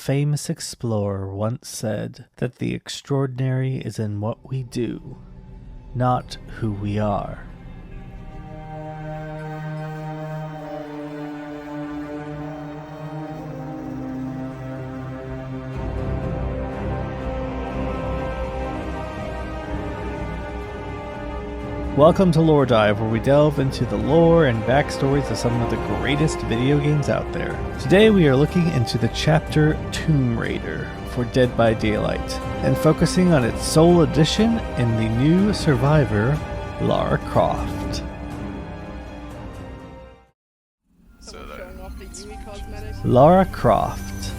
famous explorer once said that the extraordinary is in what we do, not who we are. Welcome to LoreDive, where we delve into the lore and backstories of some of the greatest video games out there. Today we are looking into the chapter Tomb Raider for Dead by Daylight, and focusing on its sole addition in the new survivor, Lara Croft. Lara Croft,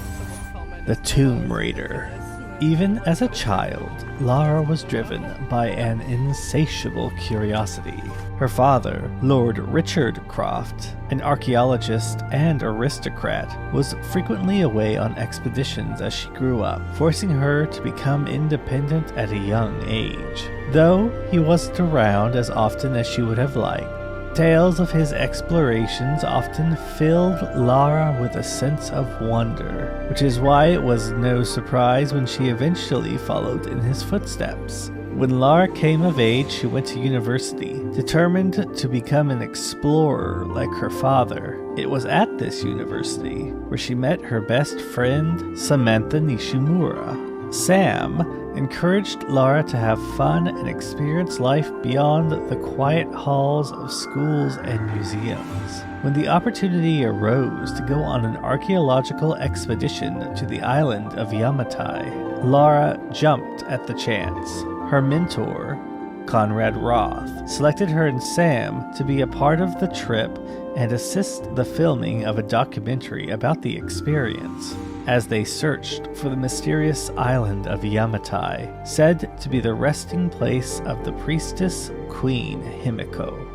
the Tomb Raider. Even as a child, Lara was driven by an insatiable curiosity. Her father, Lord Richard Croft, an archaeologist and aristocrat, was frequently away on expeditions as she grew up, forcing her to become independent at a young age. Though he wasn't around as often as she would have liked, tales of his explorations often filled Lara with a sense of wonder, which is why it was no surprise when she eventually followed in his footsteps. When Lara came of age, she went to university, determined to become an explorer like her father. It was at this university where she met her best friend, Samantha Nishimura. Sam encouraged Lara to have fun and experience life beyond the quiet halls of schools and museums. When the opportunity arose to go on an archaeological expedition to the island of Yamatai, Lara jumped at the chance. Her mentor, Conrad Roth, selected her and Sam to be a part of the trip and assist the filming of a documentary about the experience, as they searched for the mysterious island of Yamatai, said to be the resting place of the priestess Queen Himiko.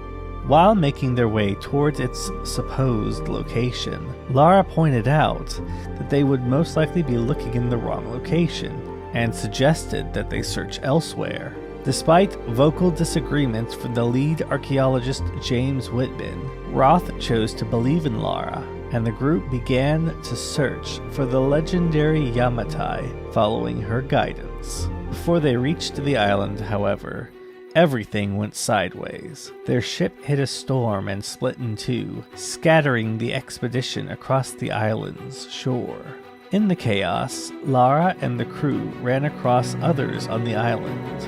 While making their way towards its supposed location, Lara pointed out that they would most likely be looking in the wrong location, and suggested that they search elsewhere. Despite vocal disagreements from the lead archaeologist James Whitman, Roth chose to believe in Lara, and the group began to search for the legendary Yamatai, following her guidance. Before they reached the island, however, everything went sideways. Their ship hit a storm and split in two, scattering the expedition across the island's shore. In the chaos, Lara and the crew ran across others on the island,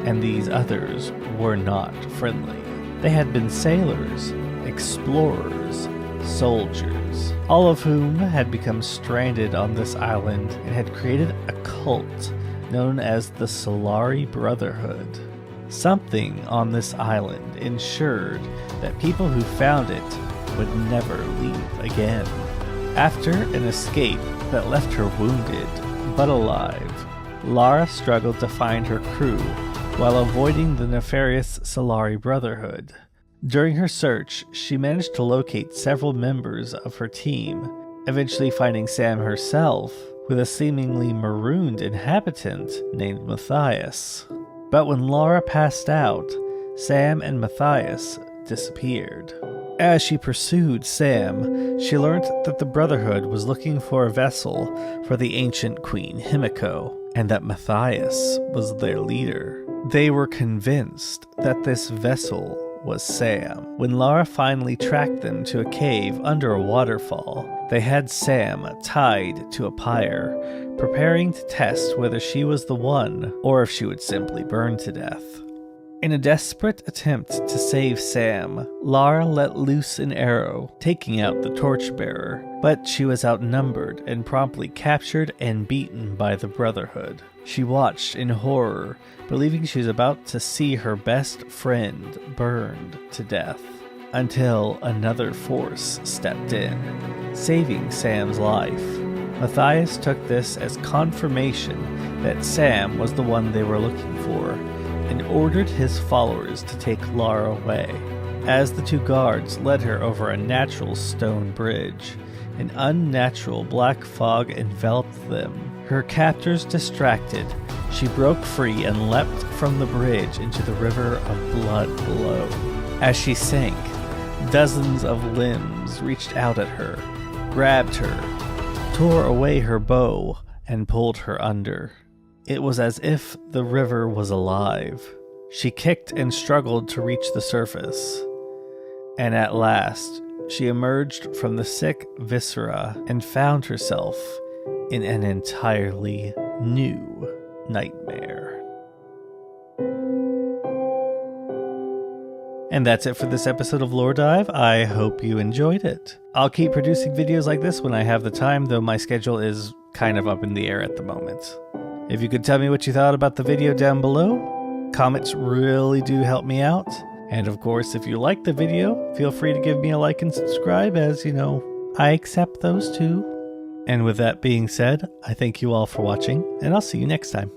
and these others were not friendly. They had been sailors, explorers, soldiers, all of whom had become stranded on this island and had created a cult known as the Solari Brotherhood. Something on this island ensured that people who found it would never leave again. After an escape that left her wounded but alive, Lara struggled to find her crew while avoiding the nefarious Solari Brotherhood. During her search, she managed to locate several members of her team, eventually finding Sam herself with a seemingly marooned inhabitant named Matthias. But when Lara passed out, Sam and Matthias disappeared. As she pursued Sam, she learned that the Brotherhood was looking for a vessel for the ancient Queen Himiko, and that Matthias was their leader. They were convinced that this vessel was Sam. When Lara finally tracked them to a cave under a waterfall, they had Sam tied to a pyre, preparing to test whether she was the one or if she would simply burn to death. In a desperate attempt to save Sam, Lara let loose an arrow, taking out the torchbearer, but she was outnumbered and promptly captured and beaten by the Brotherhood. She watched in horror, believing she was about to see her best friend burned to death, until another force stepped in, saving Sam's life. Matthias took this as confirmation that Sam was the one they were looking for, and ordered his followers to take Lara away. As the two guards led her over a natural stone bridge, an unnatural black fog enveloped them. Her captors distracted, she broke free and leapt from the bridge into the river of blood below. As she sank, dozens of limbs reached out at her, grabbed her, tore away her bow and pulled her under. It was as if the river was alive. She kicked and struggled to reach the surface, and at last she emerged from the sick viscera and found herself in an entirely new nightmare. And that's it for this episode of LoreDive. I hope you enjoyed it. I'll keep producing videos like this when I have the time, though my schedule is kind of up in the air at the moment. If you could tell me what you thought about the video down below, comments really do help me out. And of course, if you like the video, feel free to give me a like and subscribe, as you know, I accept those too. And with that being said, I thank you all for watching, and I'll see you next time.